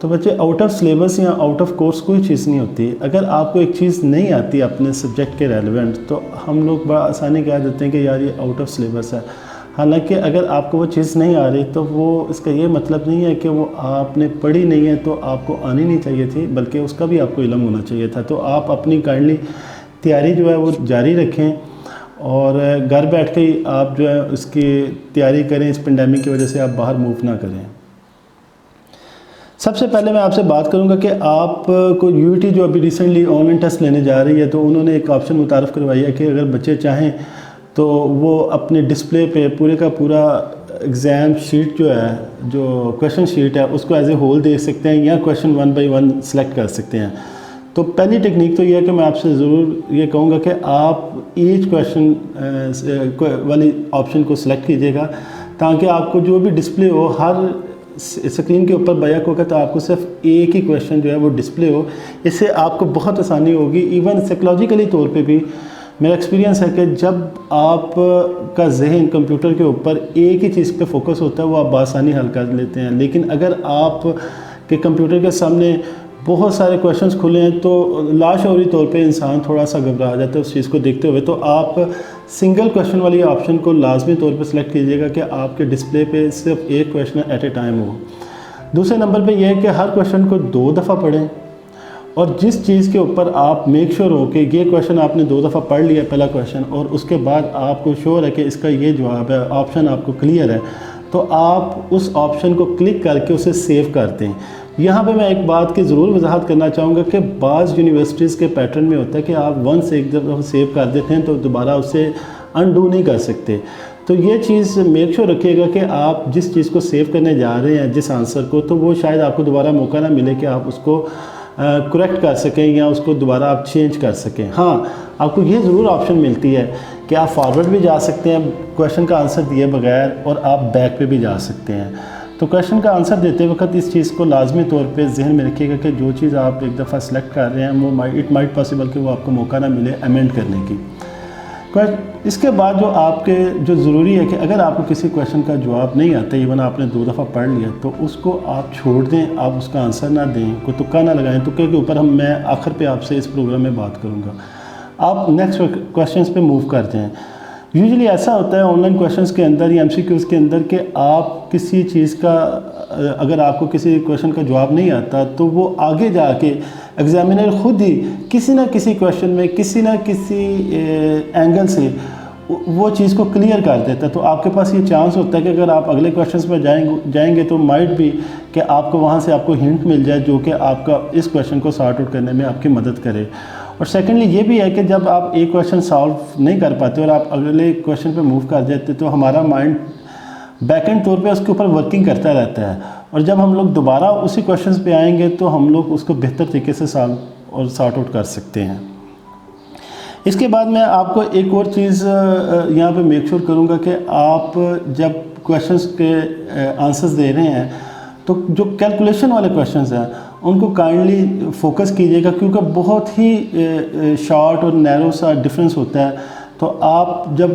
تو بچے out of syllabus یا آؤٹ آف کورس کوئی چیز نہیں ہوتی. اگر آپ کو ایک چیز نہیں آتی اپنے سبجیکٹ کے ریلیونٹ تو ہم لوگ بڑا آسانی کہہ دیتے ہیں کہ یار یہ آؤٹ آف سلیبس ہے. حالانکہ اگر آپ کو وہ چیز نہیں آ رہی تو وہ اس کا یہ مطلب نہیں ہے کہ وہ آپ نے پڑھی نہیں ہے تو آپ کو آنی نہیں چاہیے تھی، بلکہ اس کا بھی آپ کو علم ہونا چاہیے تھا. تو آپ اپنی کائنڈلی تیاری جو ہے وہ جاری رکھیں اور گھر بیٹھ کے ہی آپ جو ہے اس کی تیاری کریں. اس پینڈیمک کی وجہ سے آپ باہر موو نہ کریں. سب سے پہلے میں آپ سے بات کروں گا کہ آپ کو یو ٹی جو ابھی ریسنٹلی آن لائن ٹیسٹ لینے جا رہی ہے تو انہوں نے ایک آپشن متعارف کروائی ہے کہ اگر بچے چاہیں تو وہ اپنے ڈسپلے پہ پورے کا پورا ایگزام شیٹ جو ہے، جو کویشچن شیٹ ہے، اس کو ایز اے ہول دیکھ سکتے ہیں یا کویشچن 1 بائی 1 سلیکٹ کر سکتے ہیں. تو پہلی ٹیکنیک تو یہ ہے کہ میں آپ سے ضرور یہ کہوں گا کہ آپ ایچ کویشچن والی آپشن کو سلیکٹ کیجیے گا تاکہ آپ کو جو بھی ڈسپلے ہو ہر اسکرین کے اوپر بیک ہوگا تو آپ کو صرف ایک ہی کویشچن جو ہے وہ ڈسپلے ہو. اس سے آپ کو بہت آسانی ہوگی. ایون سائیکلوجیکلی طور پہ بھی میرا ایکسپیرینس ہے کہ جب آپ کا ذہن کمپیوٹر کے اوپر ایک ہی چیز پہ فوکس ہوتا ہے وہ آپ بآسانی حل کر لیتے ہیں. لیکن اگر آپ کے کمپیوٹر کے سامنے بہت سارے کویشچنس کھلے ہیں تو لاشعوری طور پہ انسان تھوڑا سا گھبرا جاتا ہے اس چیز کو دیکھتے ہوئے. تو آپ سنگل کویشچن والی آپشن کو لازمی طور پہ سلیکٹ کیجیے گا کہ آپ کے ڈسپلے پہ صرف ایک کویشچن ایٹ اے ٹائم ہو. دوسرے نمبر پہ یہ ہے کہ ہر کویشچن کو 2 دفعہ پڑھیں اور جس چیز کے اوپر آپ میک شور ہو کہ یہ کویشچن آپ نے 2 دفعہ پڑھ لیا پہلا کویشچن اور اس کے بعد آپ کو شور ہے کہ اس کا یہ جواب ہے، آپشن آپ کو کلیئر ہے، تو آپ اس آپشن کو کلک کر کے اسے سیو کر دیں. یہاں پہ میں ایک بات کی ضرور وضاحت کرنا چاہوں گا کہ بعض یونیورسٹیز کے پیٹرن میں ہوتا ہے کہ آپ ونس ایک دفعہ سیو کر دیتے ہیں تو دوبارہ اسے انڈو نہیں کر سکتے. تو یہ چیز میک شور رکھیے گا کہ آپ جس چیز کو سیو کرنے جا رہے ہیں جس آنسر کو، تو وہ شاید آپ کو دوبارہ موقع نہ ملے کہ آپ اس کو کریکٹ کر سکیں یا اس کو دوبارہ آپ چینج کر سکیں. ہاں، آپ کو یہ ضرور آپشن ملتی ہے کہ آپ فارورڈ بھی جا سکتے ہیں کویشچن کا آنسر دیے بغیر اور آپ بیک پہ بھی جا سکتے ہیں. تو کویشچن کا آنسر دیتے وقت اس چیز کو لازمی طور پہ ذہن میں رکھیے گا کہ جو چیز آپ ایک دفعہ سلیکٹ کر رہے ہیں وہ اٹ مائٹ پاسبل کہ وہ آپ کو موقع نہ ملے امینڈ کرنے کی. اس کے بعد جو آپ کے جو ضروری ہے کہ اگر آپ کو کسی کویشچن کا جواب نہیں آتا، ایون آپ نے 2 دفعہ پڑھ لیا، تو اس کو آپ چھوڑ دیں، آپ اس کا آنسر نہ دیں، کوئی تکا نہ لگائیں. تکے کے اوپر میں آخر پہ آپ سے اس پروگرام میں بات کروں گا. آپ نیکسٹ کویشچنس پہ موو کرتے ہیں. یوزلی ایسا ہوتا ہے آن لائن کویشچنس کے اندر یا MCQs کے اندر کہ آپ کسی چیز کا اگر آپ کو کسی کویشچن کا جواب نہیں آتا تو وہ آگے جا کے ایگزامینر خود ہی کسی نہ کسی کویشچن میں کسی نہ کسی اینگل سے وہ چیز کو کلیئر کر دیتا ہے. تو آپ کے پاس یہ چانس ہوتا ہے کہ اگر آپ اگلے کویشچنس میں جائیں گے تو مائٹ بھی کہ آپ کو وہاں سے آپ کو ہنٹ مل جائے جو کہ آپ کا اس کویشچن کو سارٹ آؤٹ کرنے میں آپ کی مدد کرے. اور سیکنڈلی یہ بھی ہے کہ جب آپ ایک کویشچن سالو نہیں کر پاتے اور آپ اگلے کویشچن پہ موو کر جاتے تو ہمارا مائنڈ بیک اینڈ طور پہ اس کے اوپر ورکنگ کرتا رہتا ہے اور جب ہم لوگ دوبارہ اسی کویشچنس پہ آئیں گے تو ہم لوگ اس کو بہتر طریقے سے سالو اور سارٹ آؤٹ کر سکتے ہیں. اس کے بعد میں آپ کو ایک اور چیز یہاں پہ میک شور کروں گا کہ آپ جب کویشچنس کے آنسرز دے رہے ہیں تو جو کیلکولیشن والے کویشچنز ہیں ان کو کائنڈلی فوکس کیجیے گا کیونکہ بہت ہی شارٹ اور نیرو سا ڈفرینس ہوتا ہے. تو آپ جب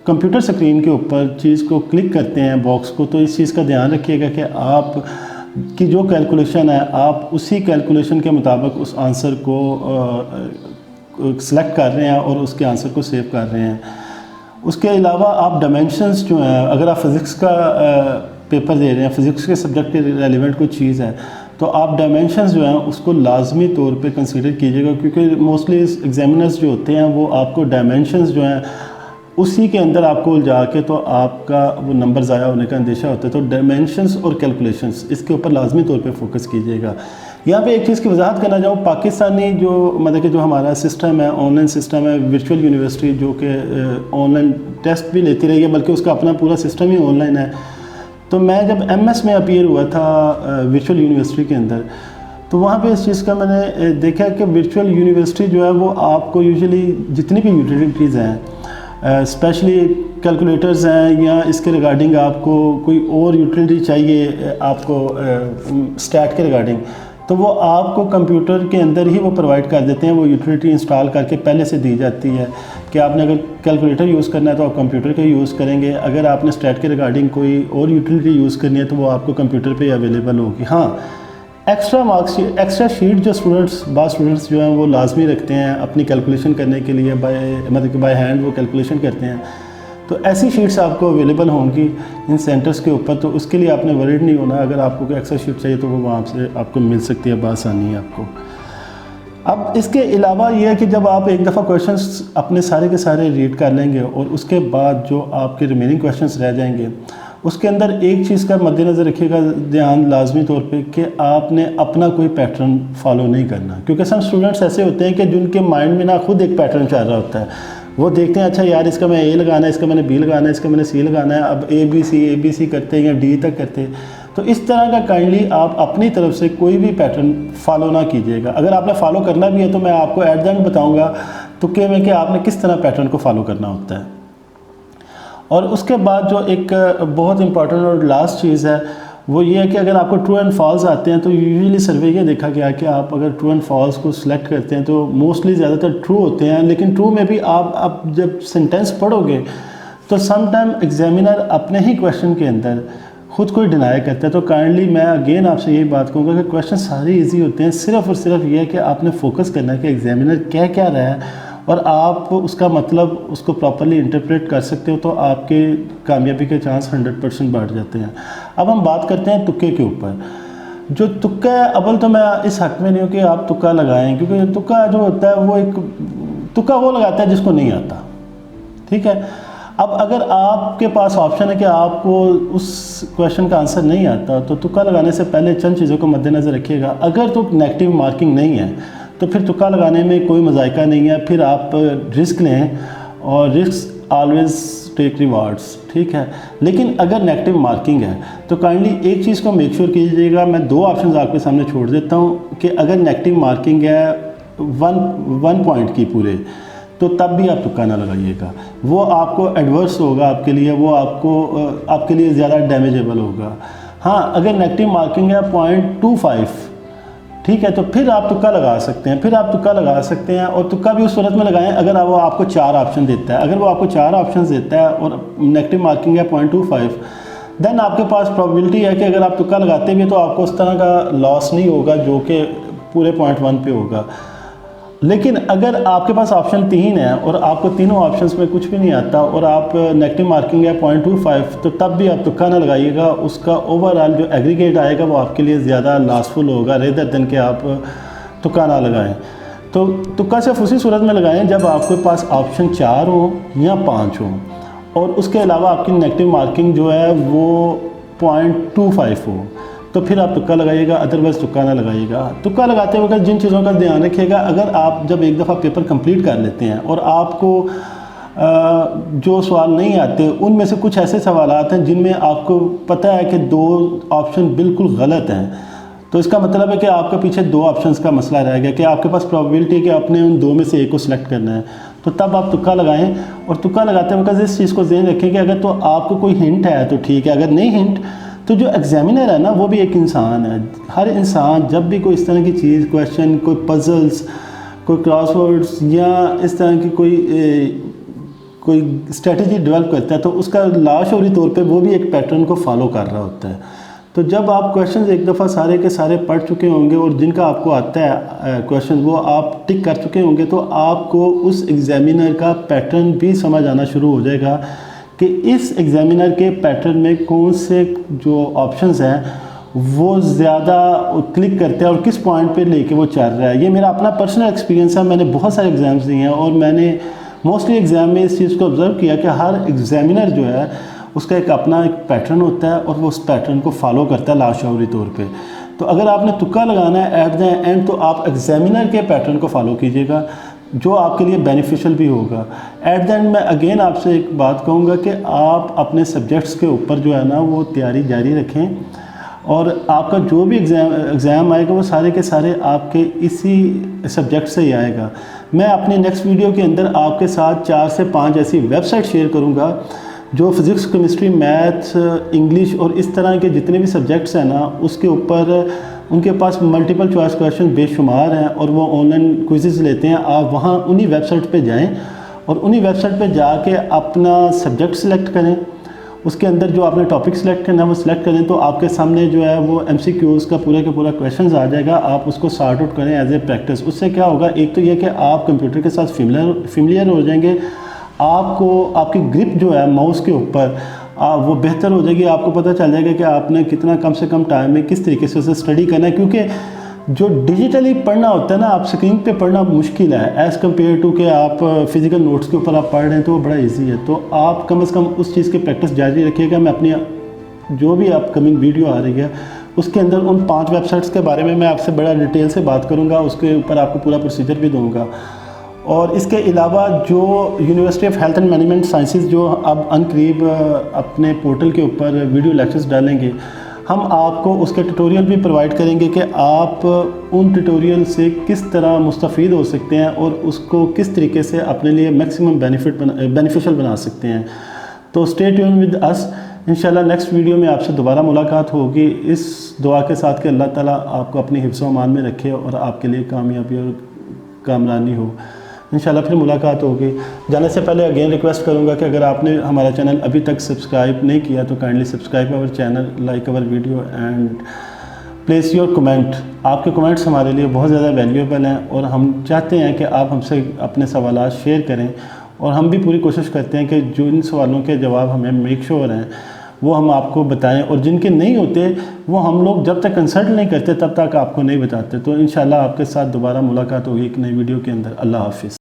کمپیوٹر سکرین کے اوپر چیز کو کلک کرتے ہیں باکس کو تو اس چیز کا دھیان رکھیے گا کہ آپ کی جو کیلکولیشن ہے آپ اسی کیلکولیشن کے مطابق اس آنسر کو سلیکٹ کر رہے ہیں اور اس کے آنسر کو سیو کر رہے ہیں. اس کے علاوہ آپ ڈائمینشنز جو ہیں اگر آپ فزکس کا پیپر دے رہے ہیں، فزکس کے سبجیکٹ کے ریلیونٹ کوئی چیز ہے تو آپ ڈائمینشنز جو ہیں اس کو لازمی طور پہ کنسیڈر کیجیے گا کیونکہ موسٹلی ایگزامینرز جو ہوتے ہیں وہ آپ کو ڈائمینشنز جو ہیں اسی کے اندر آپ کو الجھا کے تو آپ کا وہ نمبر ضائع ہونے کا اندیشہ ہوتا ہے. تو ڈائمینشنز اور کیلکولیشنز اس کے اوپر لازمی طور پہ فوکس کیجیے گا. یہاں پہ ایک چیز کی وضاحت کرنا چاہوں، پاکستانی جو مطلب کہ جو ہمارا سسٹم ہے آن لائن سسٹم ہے ورچوئل یونیورسٹی جو کہ آن لائن ٹیسٹ بھی لیتی رہی ہے بلکہ اس کا اپنا پورا سسٹم ہی آن لائن ہے. تو میں جب MS میں اپیئر ہوا تھا ورچوئل یونیورسٹی کے اندر تو وہاں پہ اس چیز کا میں نے دیکھا کہ ورچوئل یونیورسٹی جو ہے وہ آپ کو یوزلی جتنی بھی یوٹیلیٹیز ہیں اسپیشلی کیلکولیٹرز ہیں یا اس کے ریگارڈنگ آپ کو کوئی اور یوٹیلیٹی چاہیے آپ کو اسٹیٹ کے ریگارڈنگ تو وہ آپ کو کمپیوٹر کے اندر ہی وہ پرووائڈ کر دیتے ہیں. وہ یوٹیلیٹی انسٹال کر کے پہلے سے دی جاتی ہے کہ آپ نے اگر کیلکولیٹر یوز کرنا ہے تو آپ کمپیوٹر کا یوز کریں گے، اگر آپ نے اسٹیٹ کے ریگارڈنگ کوئی اور یوٹیلیٹی یوز کرنی ہے تو وہ آپ کو کمپیوٹر پہ اویلیبل ہوگی. ہاں، ایکسٹرا مارکس ایکسٹرا شیٹ جو بعض اسٹوڈنٹس جو ہیں وہ لازمی رکھتے ہیں اپنی کیلکولیشن کرنے کے لیے، مطلب کہ بائی ہینڈ وہ کیلکولیشن کرتے ہیں، تو ایسی شیٹس آپ کو اویلیبل ہوں گی ان سینٹرز کے اوپر، تو اس کے لیے آپ نے ورڈ نہیں ہونا. اگر آپ کو کوئی ایکسٹرا شیٹ چاہیے تو وہ وہاں سے آپ کو مل سکتی ہے بآسانی ہے آپ کو. اب اس کے علاوہ یہ ہے کہ جب آپ ایک دفعہ کویشچنس اپنے سارے کے سارے ریڈ کر لیں گے اور اس کے بعد جو آپ کے ریمیننگ کویشچنس رہ جائیں گے، اس کے اندر ایک چیز کا مد نظر رکھیے گا دھیان لازمی طور پہ کہ آپ نے اپنا کوئی پیٹرن فالو نہیں کرنا. کیونکہ سم اسٹوڈنٹس ایسے ہوتے ہیں کہ جن کے مائنڈ میں خود ایک پیٹرن چل رہا ہوتا ہے. وہ دیکھتے ہیں اچھا یار اس کا میں اے لگانا ہے، اس کا میں نے بی لگانا ہے، اس کا میں نے سی لگانا ہے، اب اے بی سی کرتے ہیں یا ڈی تک کرتے ہیں. تو اس طرح کا کائنڈلی آپ اپنی طرف سے کوئی بھی پیٹرن فالو نہ کیجیے گا. اگر آپ نے فالو کرنا بھی ہے تو میں آپ کو ایٹ دا اینڈ بتاؤں گا تکے میں کہ آپ نے کس طرح پیٹرن کو فالو کرنا ہوتا ہے. اور اس کے بعد جو ایک بہت امپورٹنٹ اور لاسٹ چیز ہے وہ یہ ہے کہ اگر آپ کو ٹرو اینڈ فالس آتے ہیں تو یوزلی سروے یہ دیکھا گیا کہ آپ اگر ٹرو اینڈ فالس کو سلیکٹ کرتے ہیں تو موسٹلی زیادہ تر ٹرو ہوتے ہیں. لیکن ٹرو میں بھی آپ جب سینٹینس پڑھو گے تو سم ٹائم ایگزامینر اپنے ہی کویشچن کے اندر خود کو ڈینائی کرتا ہے. تو کائنڈلی میں اگین آپ سے یہی بات کہوں گا کہ کویشچن سارے ایزی ہوتے ہیں، صرف اور صرف یہ ہے کہ آپ نے فوکس کرنا ہے کہ ایگزامینر کہہ کیا رہا ہے اور آپ اس کا مطلب اس کو پراپرلی انٹرپریٹ کر سکتے ہو تو آپ کے کامیابی کے چانس 100% بڑھ جاتے ہیں. اب ہم بات کرتے ہیں تکے کے اوپر. جو تکا ہے، اول تو میں اس حق میں نہیں ہوں کہ آپ تکا لگائیں، کیونکہ تکا جو ہوتا ہے وہ ایک تکا وہ لگاتا ہے جس کو نہیں آتا. ٹھیک ہے. اب اگر آپ کے پاس آپشن ہے کہ آپ کو اس کویشچن کا آنسر نہیں آتا تو تکا لگانے سے پہلے چند چیزوں کو مد نظر رکھیے گا. اگر تو نیگیٹو مارکنگ نہیں ہے تو پھر تکا لگانے میں کوئی مذائقہ نہیں ہے، پھر آپ رسک لیں اور رسک آلویز ٹیک ریوارڈس. ٹھیک ہے. لیکن اگر نیگیٹو مارکنگ ہے تو کائنڈلی ایک چیز کو میک شیور کیجیے گا، میں 2 آپشنز آپ کے سامنے چھوڑ دیتا ہوں کہ اگر نیگیٹو مارکنگ ہے 1 پوائنٹ کی پورے تو تب بھی آپ تکا نہ لگائیے گا. وہ آپ کو ایڈورس ہوگا آپ کے لیے، وہ آپ کے لیے زیادہ ڈیمیجیبل ہوگا. ہاں اگر نیگیٹو مارکنگ ہے 0.25، ٹھیک ہے، تو پھر آپ تکا لگا سکتے ہیں. اور تکا بھی اس صورت میں لگائیں اگر وہ آپ کو 4 آپشن دیتا ہے. اگر وہ آپ کو 4 آپشن دیتا ہے اور نیگیٹو مارکنگ ہے 0.25، دین آپ کے پاس پرابیبلٹی ہے کہ اگر آپ تکا لگاتے بھی تو آپ کو اس طرح کا لاس نہیں ہوگا جو کہ پورے 0.1 پہ ہوگا. لیکن اگر آپ کے پاس آپشن 3 ہے اور آپ کو تینوں آپشنس میں کچھ بھی نہیں آتا اور آپ نیگیٹو مارکنگ ہے 0.25، تو تب بھی آپ تکا نہ لگائیے گا. اس کا اوورآل جو ایگریگیٹ آئے گا وہ آپ کے لیے زیادہ لاسفل ہوگا ریدر دین کہ آپ تکا نہ لگائیں. تو تکا صرف اسی صورت میں لگائیں جب آپ کے پاس آپشن 4 ہوں یا 5 ہوں اور اس کے علاوہ آپ کی نیگیٹو مارکنگ جو ہے وہ 0.25 ہو تو پھر آپ تکا لگائیے گا، ادروائز تکا نہ لگائیے گا. تکا لگاتے وقت جن چیزوں کا دھیان رکھیے گا، اگر آپ جب ایک دفعہ پیپر کمپلیٹ کر لیتے ہیں اور آپ کو جو سوال نہیں آتے ان میں سے کچھ ایسے سوالات ہیں جن میں آپ کو پتہ ہے کہ 2 آپشن بالکل غلط ہیں، تو اس کا مطلب ہے کہ آپ کے پیچھے 2 آپشنز کا مسئلہ رہ گیا کہ آپ کے پاس پرابیبلٹی ہے کہ آپ نے ان 2 میں سے ایک کو سلیکٹ کرنا ہے. تو تب آپ تکا لگائیں. اور تکا لگاتے وقت اس چیز کو ذہن رکھیں کہ اگر تو آپ کو کوئی ہنٹ ہے تو ٹھیک ہے، اگر نہیں ہنٹ تو جو ایگزامینر ہے نا وہ بھی ایک انسان ہے. ہر انسان جب بھی کوئی اس طرح کی چیز کویشچن، کوئی پزلز، کوئی کراس ورڈز یا اس طرح کی کوئی اسٹریٹجی ڈیولپ کرتا ہے تو اس کا لاشعوری طور پہ وہ بھی ایک پیٹرن کو فالو کر رہا ہوتا ہے. تو جب آپ کویشچنز ایک دفعہ سارے کے سارے پڑھ چکے ہوں گے اور جن کا آپ کو آتا ہے کویشچن وہ آپ ٹک کر چکے ہوں گے تو آپ کو اس ایگزامینر کا پیٹرن بھی سمجھ آنا شروع ہو جائے گا کہ اس ایگزامینر کے پیٹرن میں کون سے جو آپشنز ہیں وہ زیادہ کلک کرتے ہیں اور کس پوائنٹ پہ لے کے وہ چل رہا ہے. یہ میرا اپنا پرسنل ایکسپیرینس ہے. میں نے بہت سارے ایگزامز دیے ہیں اور میں نے موسٹلی ایگزام میں اس چیز کو آبزرو کیا کہ ہر ایگزامینر جو ہے اس کا ایک اپنا ایک پیٹرن ہوتا ہے اور وہ اس پیٹرن کو فالو کرتا ہے لاشعوری طور پہ. تو اگر آپ نے تکا لگانا ہے ایٹ دا اینڈ تو آپ ایگزامینر کے پیٹرن کو فالو کیجیے گا جو آپ کے لیے بینیفیشل بھی ہوگا. ایٹ دا اینڈ میں اگین آپ سے ایک بات کہوں گا کہ آپ اپنے سبجیکٹس کے اوپر جو ہے نا وہ تیاری جاری رکھیں اور آپ کا جو بھی ایگزام آئے گا وہ سارے کے سارے آپ کے اسی سبجیکٹ سے ہی آئے گا. میں اپنی نیکسٹ ویڈیو کے اندر آپ کے ساتھ 4 سے 5 ایسی ویب سائٹ شیئر کروں گا جو فزکس، کیمسٹری، میتھس، انگلش اور اس طرح کے جتنے بھی سبجیکٹس ہیں نا اس کے اوپر ان کے پاس ملٹیپل چوائس کویشچن بے شمار ہیں اور وہ آن لائن کوئزز لیتے ہیں. آپ وہاں انہی ویب سائٹ پہ جائیں اور انہی ویب سائٹ پہ جا کے اپنا سبجیکٹ سلیکٹ کریں اس کے اندر جو آپ نے ٹاپک سلیکٹ کرنا ہے وہ سلیکٹ کریں تو آپ کے سامنے جو ہے وہ MCQs کا پورا کویشچنز آ جائے گا. آپ اس کو سارٹ آؤٹ کریں ایز اے پریکٹس. اس سے کیا ہوگا، ایک تو یہ کہ آپ کمپیوٹر کے ساتھ فیملیئر ہو جائیں گے. آپ کو آپ کی گرپ جو ہے ماؤس کے اوپر وہ بہتر ہو جائے گی. آپ کو پتہ چل جائے گا کہ آپ نے کتنا کم سے کم ٹائم میں کس طریقے سے اسے اسٹڈی کرنا ہے. کیونکہ جو ڈیجیٹلی پڑھنا ہوتا ہے نا، آپ اسکرین پہ پڑھنا مشکل ہے ایز کمپیئر ٹو کہ آپ فزیکل نوٹس کے اوپر آپ پڑھ رہے ہیں تو وہ بڑا ایزی ہے. تو آپ کم از کم اس چیز کی پریکٹس جاری رکھیے گا. میں اپنی جو بھی اپ کمنگ ویڈیو آ رہی ہے اس کے اندر ان 5 ویب سائٹس کے بارے میں آپ سے بڑا ڈیٹیل سے بات کروں گا. اس کے اوپر آپ کو پورا پروسیجر بھی دوں گا. اور اس کے علاوہ جو university of health and management sciences جو اب ان قریب اپنے پورٹل کے اوپر ویڈیو لیکچرز ڈالیں گے، ہم آپ کو اس کے ٹیوٹوریل بھی پرووائڈ کریں گے کہ آپ ان ٹیوٹوریل سے کس طرح مستفید ہو سکتے ہیں اور اس کو کس طریقے سے اپنے لیے میکسیمم بینیفیشل بنا سکتے ہیں. تو اسٹے ٹیون ود اس. انشاءاللہ نیکسٹ ویڈیو میں آپ سے دوبارہ ملاقات ہوگی، اس دعا کے ساتھ کہ اللہ تعالیٰ آپ کو اپنی حفظ و امان میں رکھے اور آپ کے لیے کامیابی اور کامرانی ہو. انشاءاللہ پھر ملاقات ہوگی. جانے سے پہلے اگین ریکویسٹ کروں گا کہ اگر آپ نے ہمارا چینل ابھی تک سبسکرائب نہیں کیا تو کائنڈلی سبسکرائب اور چینل، لائک اور video and place your comment. آپ کے کمنٹس ہمارے لیے بہت زیادہ ویلیویبل ہیں اور ہم چاہتے ہیں کہ آپ ہم سے اپنے سوالات شیئر کریں اور ہم بھی پوری کوشش کرتے ہیں کہ جو ان سوالوں کے جواب ہمیں میک شور ہیں وہ ہم آپ کو بتائیں، اور جن کے نہیں ہوتے وہ ہم لوگ جب تک کنسلٹ نہیں کرتے تب تک آپ کو نہیں بتاتے. تو انشاءاللہ آپ کے ساتھ دوبارہ ملاقات ہوگی ایک نئی ویڈیو کے اندر. اللہ حافظ.